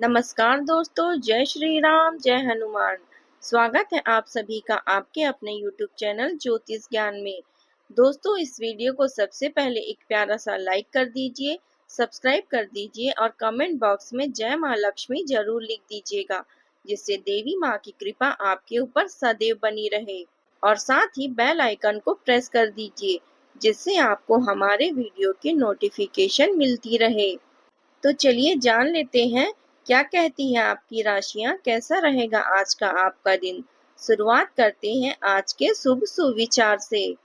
नमस्कार दोस्तों, जय श्री राम, जय हनुमान। स्वागत है आप सभी का आपके अपने YouTube चैनल ज्योतिष ज्ञान में। दोस्तों, इस वीडियो को सबसे पहले एक प्यारा सा लाइक कर दीजिए, सब्सक्राइब कर दीजिए और कमेंट बॉक्स में जय माँ लक्ष्मी जरूर लिख दीजिएगा, जिससे देवी माँ की कृपा आपके ऊपर सदैव बनी रहे। और साथ ही बेल आइकन को प्रेस कर दीजिए, जिससे आपको हमारे वीडियो की नोटिफिकेशन मिलती रहे। तो चलिए जान लेते हैं क्या कहती हैं आपकी राशियां, कैसा रहेगा आज का आपका दिन। शुरुआत करते हैं आज के शुभ सुविचार से।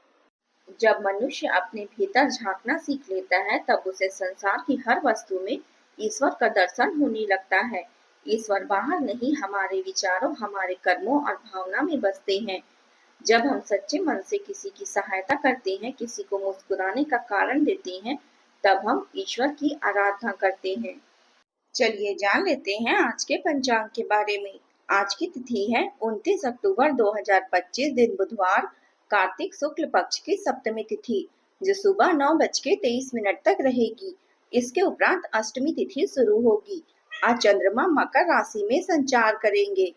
जब मनुष्य अपने भीतर झांकना सीख लेता है, तब उसे संसार की हर वस्तु में ईश्वर का दर्शन होने लगता है। ईश्वर बाहर नहीं, हमारे विचारों, हमारे कर्मों और भावना में बसते हैं। जब हम सच्चे मन से किसी की सहायता करते हैं, किसी को मुस्कुराने का कारण देते हैं, तब हम ईश्वर की आराधना करते हैं। चलिए जान लेते हैं आज के पंचांग के बारे में। आज की तिथि है 29 अक्टूबर 2025, दिन बुधवार, कार्तिक शुक्ल पक्ष की सप्तमी तिथि, जो सुबह 9:23 तक रहेगी। इसके उपरांत अष्टमी तिथि शुरू होगी। आज चंद्रमा मकर राशि में संचार करेंगे।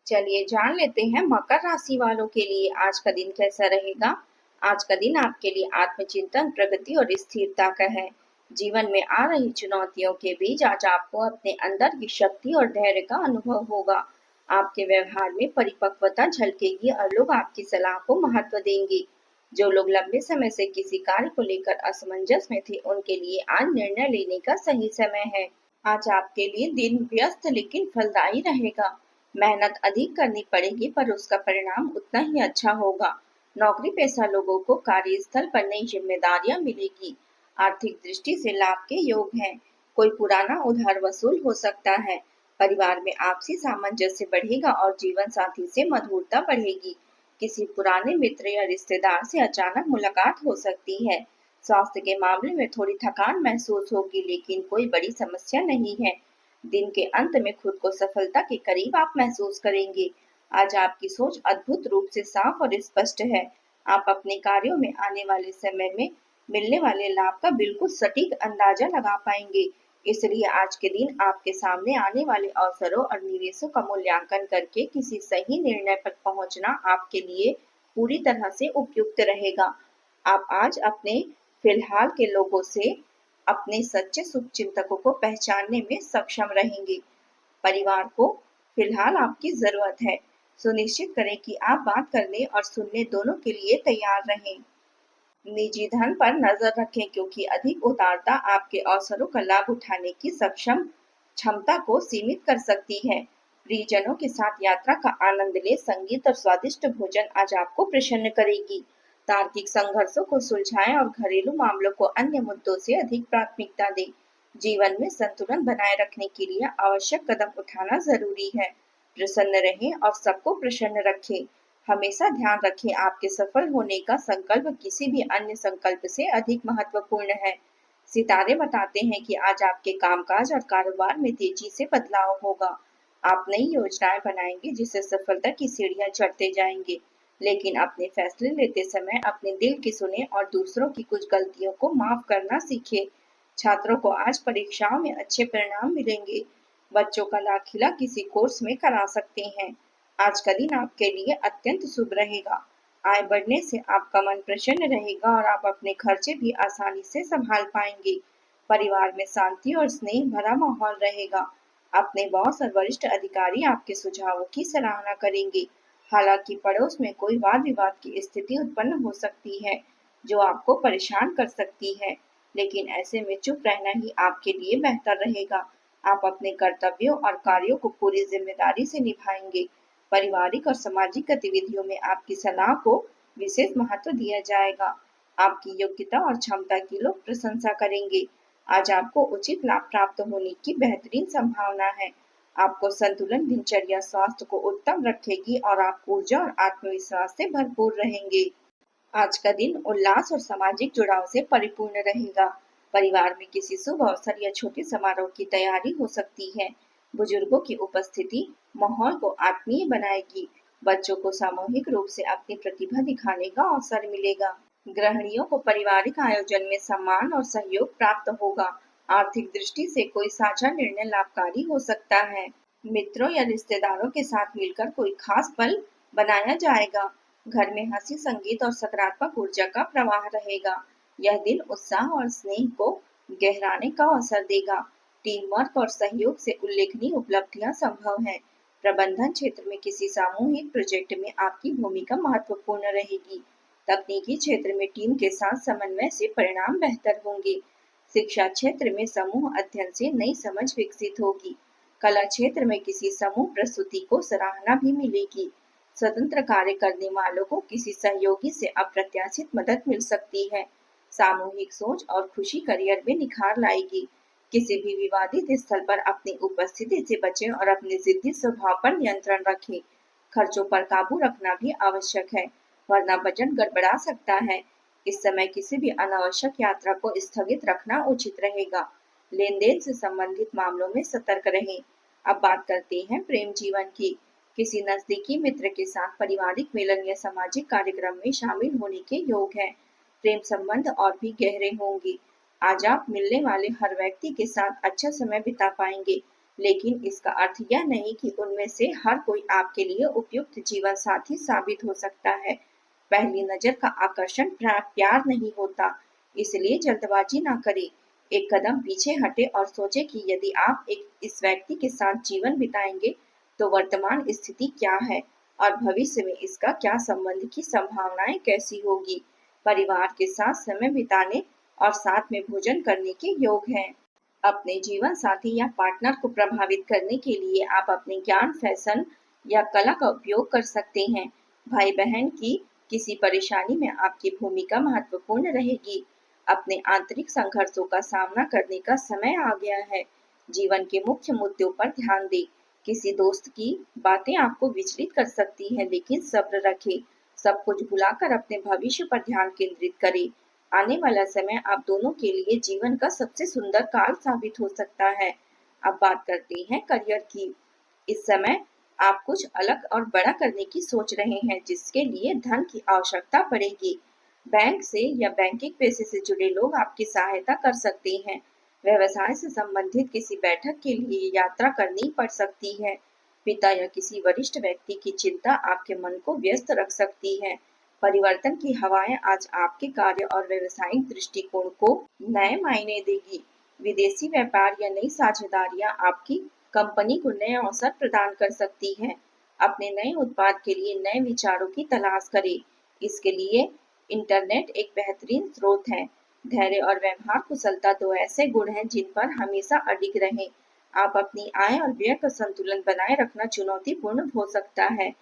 चलिए जान लेते हैं मकर राशि वालों के लिए आज का दिन कैसा रहेगा। आज का दिन आपके लिए आत्मचिंतन, प्रगति और स्थिरता का है। जीवन में आ रही चुनौतियों के बीच आज आपको अपने अंदर की शक्ति और धैर्य का अनुभव होगा। आपके व्यवहार में परिपक्वता झलकेगी और लोग आपकी सलाह को महत्व देंगे। जो लोग लंबे समय से किसी कार्य को लेकर असमंजस में थे, उनके लिए आज निर्णय लेने का सही समय है। आज आपके लिए दिन व्यस्त लेकिन फलदायी रहेगा। मेहनत अधिक करनी पड़ेगी, पर उसका परिणाम उतना ही अच्छा होगा। नौकरी पेशा लोगों को कार्यस्थल पर नई जिम्मेदारियां मिलेगी। आर्थिक दृष्टि से लाभ के योग हैं। कोई पुराना उधार वसूल हो सकता है। परिवार में आपसी सामंजस्य बढ़ेगा और जीवन साथी से मधुरता बढ़ेगी। किसी पुराने मित्र या रिश्तेदार से अचानक मुलाकात हो सकती है। स्वास्थ्य के मामले में थोड़ी थकान महसूस होगी, लेकिन कोई बड़ी समस्या नहीं है। दिन के अंत में खुद को सफलता के करीब आप महसूस करेंगे। आज आपकी सोच अद्भुत रूप से साफ और स्पष्ट है। आप अपने कार्यों में आने वाले समय में मिलने वाले लाभ का बिल्कुल सटीक अंदाजा लगा पाएंगे। इसलिए आज के दिन आपके सामने आने वाले अवसरों और निवेशों का मूल्यांकन करके किसी सही निर्णय पर पहुंचना आपके लिए पूरी तरह से उपयुक्त रहेगा। आप आज अपने फिलहाल के लोगों से अपने सच्चे शुभचिंतकों को पहचानने में सक्षम रहेंगे। परिवार को फिलहाल आपकी जरूरत है। सुनिश्चित करें कि आप बात करने और सुनने दोनों के लिए तैयार रहें। निजी धन पर नजर रखें, क्योंकि अधिक उदारता आपके अवसरों का लाभ उठाने की सक्षम क्षमता को सीमित कर सकती है। प्रियजनों के साथ यात्रा का आनंद ले। संगीत और स्वादिष्ट भोजन आज आपको प्रसन्न करेगी। तार्किक संघर्षों को सुलझाएं और घरेलू मामलों को अन्य मुद्दों से अधिक प्राथमिकता दें। जीवन में संतुलन बनाए रखने के लिए आवश्यक कदम उठाना जरूरी है। प्रसन्न रहें और सबको प्रसन्न रखें। हमेशा ध्यान रखें, आपके सफल होने का संकल्प किसी भी अन्य संकल्प से अधिक महत्वपूर्ण है। सितारे बताते हैं कि आज आपके कामकाज और कारोबार में तेजी से बदलाव होगा। आप नई योजनाएं बनाएंगे, जिससे सफलता की सीढ़ियां चढ़ते जाएंगे। लेकिन अपने फैसले लेते समय अपने दिल की सुने और दूसरों की कुछ गलतियों को माफ करना सीखें। छात्रों को आज परीक्षाओं में अच्छे परिणाम मिलेंगे। बच्चों का दाखिला किसी कोर्स में करा सकते हैं। आज का दिन आपके लिए अत्यंत शुभ रहेगा। आय बढ़ने से आपका मन प्रसन्न रहेगा और आप अपने खर्चे भी आसानी से संभाल पाएंगे। परिवार में शांति और स्नेह भरा माहौल रहेगा। अपने बॉस और वरिष्ठ अधिकारी आपके सुझावों की सराहना करेंगे। हालांकि पड़ोस में कोई वाद विवाद की स्थिति उत्पन्न हो सकती है, जो आपको परेशान कर सकती है, लेकिन ऐसे में चुप रहना ही आपके लिए बेहतर रहेगा। आप अपने कर्तव्यों और कार्यों को पूरी जिम्मेदारी से निभाएंगे। पारिवारिक और सामाजिक गतिविधियों में आपकी सलाह को विशेष महत्व दिया जाएगा। आपकी योग्यता और क्षमता की लोग प्रशंसा करेंगे। आज आपको उचित लाभ प्राप्त होने की बेहतरीन संभावना है। आपको संतुलन दिनचर्या स्वास्थ्य को उत्तम रखेगी और आप ऊर्जा और आत्मविश्वास से भरपूर रहेंगे। आज का दिन उल्लास और सामाजिक जुड़ाव से परिपूर्ण रहेगा। परिवार में किसी शुभ अवसर या छोटे समारोह की तैयारी हो सकती है। बुजुर्गों की उपस्थिति माहौल को आत्मीय बनाएगी। बच्चों को सामूहिक रूप से अपनी प्रतिभा दिखाने का अवसर मिलेगा। गृहिणियों को पारिवारिक आयोजन में सम्मान और सहयोग प्राप्त होगा। आर्थिक दृष्टि से कोई साझा निर्णय लाभकारी हो सकता है। मित्रों या रिश्तेदारों के साथ मिलकर कोई खास पल बनाया जाएगा। घर में हंसी, संगीत और सकारात्मक ऊर्जा का प्रवाह रहेगा। यह दिन उत्साह और स्नेह को गहराने का अवसर देगा। टीम वर्क और सहयोग से उल्लेखनीय उपलब्धियां संभव हैं। प्रबंधन क्षेत्र में किसी सामूहिक प्रोजेक्ट में आपकी भूमिका महत्वपूर्ण रहेगी। तकनीकी क्षेत्र में टीम के साथ समन्वय से परिणाम बेहतर होंगे। शिक्षा क्षेत्र में समूह अध्ययन से नई समझ विकसित होगी। कला क्षेत्र में किसी समूह प्रस्तुति को सराहना भी मिलेगी। स्वतंत्र कार्य करने वालों को किसी सहयोगी से अप्रत्याशित मदद मिल सकती है। सामूहिक सोच और खुशी करियर में निखार लाएगी। किसी भी विवादित स्थल पर अपनी उपस्थिति से बचें और अपने जिद्दी स्वभाव पर नियंत्रण रखें। खर्चों पर काबू रखना भी आवश्यक है, वरना बजट गड़बड़ा सकता है। इस समय किसी भी अनावश्यक यात्रा को स्थगित रखना उचित रहेगा। लेन देन से संबंधित मामलों में सतर्क रहें। अब बात करते हैं प्रेम जीवन की। किसी नजदीकी मित्र के साथ पारिवारिक मिलन या सामाजिक कार्यक्रम में शामिल होने के योग हैं। प्रेम संबंध और भी गहरे होंगे। आज आप मिलने वाले हर व्यक्ति के साथ अच्छा समय बिता पाएंगे, लेकिन इसका अर्थ यह नहीं कि उनमें से हर कोई आपके लिए उपयुक्त जीवन साथी साबित हो सकता है। पहली नजर का आकर्षण प्यार नहीं होता, इसलिए जल्दबाजी ना करें। एक कदम पीछे हटे और सोचे कि यदि आप इस व्यक्ति के साथ जीवन बिताएंगे तो वर्तमान स्थिति क्या है और भविष्य में इसका क्या संबंध की संभावनाएं कैसी होगी। परिवार के साथ समय बिताने और साथ में भोजन करने के योग हैं। अपने जीवन साथी या पार्टनर को प्रभावित करने के लिए आप अपने ज्ञान, फैशन या कला का उपयोग कर सकते हैं। भाई बहन की किसी परेशानी में आपकी भूमिका महत्वपूर्ण रहेगी। अपने आंतरिक संघर्षों का सामना करने का समय आ गया है। जीवन के मुख्य मुद्दों पर ध्यान दें। किसी दोस्त की बातें आपको विचलित कर सकती हैं, लेकिन सब्र रखें। सब कुछ भुलाकर अपने भविष्य पर ध्यान केंद्रित करें। आने वाला समय आप दोनों के लिए जीवन का सबसे सुंदर काल साबित हो सकता है। अब बात करते हैं करियर की। इस समय आप कुछ अलग और बड़ा करने की सोच रहे हैं, जिसके लिए धन की आवश्यकता पड़ेगी। बैंक से या बैंकिंग पेशे से जुड़े लोग आपकी सहायता कर सकते हैं। व्यवसाय से संबंधित किसी बैठक के लिए यात्रा करनी पड़ सकती है। पिता या किसी वरिष्ठ व्यक्ति की चिंता आपके मन को व्यस्त रख सकती है। परिवर्तन की हवाएं आज आपके कार्य और व्यवसायिक दृष्टिकोण को नए मायने देगी। विदेशी व्यापार या नई साझेदारियां आपकी कंपनी को नए अवसर प्रदान कर सकती हैं। अपने नए उत्पाद के लिए नए विचारों की तलाश करें। इसके लिए इंटरनेट एक बेहतरीन स्रोत है। धैर्य और व्यवहार कुशलता दो ऐसे गुण हैं जिन पर हमेशा अडिग रहें। आप अपनी आय और व्यय का संतुलन बनाए रखना चुनौतीपूर्ण हो सकता है।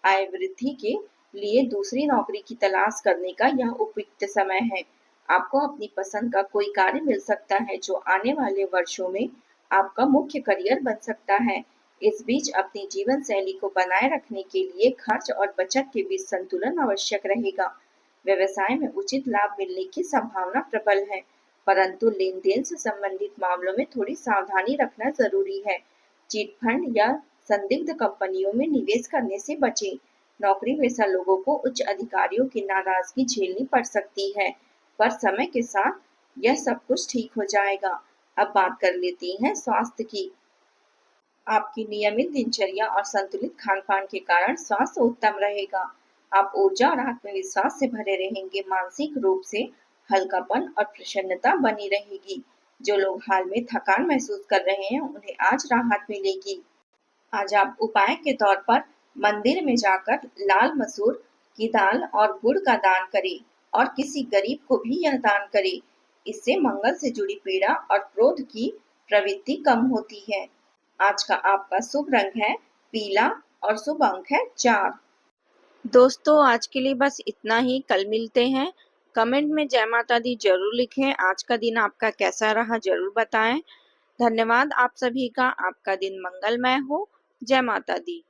आय वृद्धि के लिए दूसरी नौकरी की तलाश करने का यह उपयुक्त समय है। आपको अपनी पसंद का कोई कार्य मिल सकता है जो आने वाले वर्षों में आपका मुख्य करियर बन सकता है। इस बीच अपनी जीवन शैली को बनाए रखने के लिए खर्च और बचत के बीच संतुलन आवश्यक रहेगा। व्यवसाय में उचित लाभ मिलने की संभावना प्रबल है, परंतु लेन देन से संबंधित मामलों में थोड़ी सावधानी रखना जरूरी है। चिट फंड या संदिग्ध कंपनियों में निवेश करने से बचें। नौकरी पेशा लोगों को उच्च अधिकारियों की नाराजगी झेलनी पड़ सकती है, पर समय के साथ यह सब कुछ ठीक हो जाएगा। अब बात कर लेते हैं स्वास्थ्य की। आपकी नियमित दिनचर्या और संतुलित खान-पान के कारण स्वास्थ्य उत्तम रहेगा। आप ऊर्जा और आत्मविश्वास से भरे रहेंगे। मानसिक रूप से हल्कापन और प्रसन्नता बनी रहेगी। जो लोग हाल में थकान महसूस कर रहे हैं, उन्हें आज राहत मिलेगी। आज आप उपाय के तौर पर मंदिर में जाकर लाल मसूर की दाल और गुड़ का दान करें और किसी गरीब को भी यह दान करें। इससे मंगल से जुड़ी पीड़ा और क्रोध की प्रवृत्ति कम होती है। आज का आपका शुभ रंग है पीला और शुभ अंक है 4। दोस्तों, आज के लिए बस इतना ही। कल मिलते हैं। कमेंट में जय माता दी जरूर लिखें। आज का दिन आपका कैसा रहा जरूर बताएं। धन्यवाद आप सभी का। आपका दिन मंगलमय हो। जय माता दी।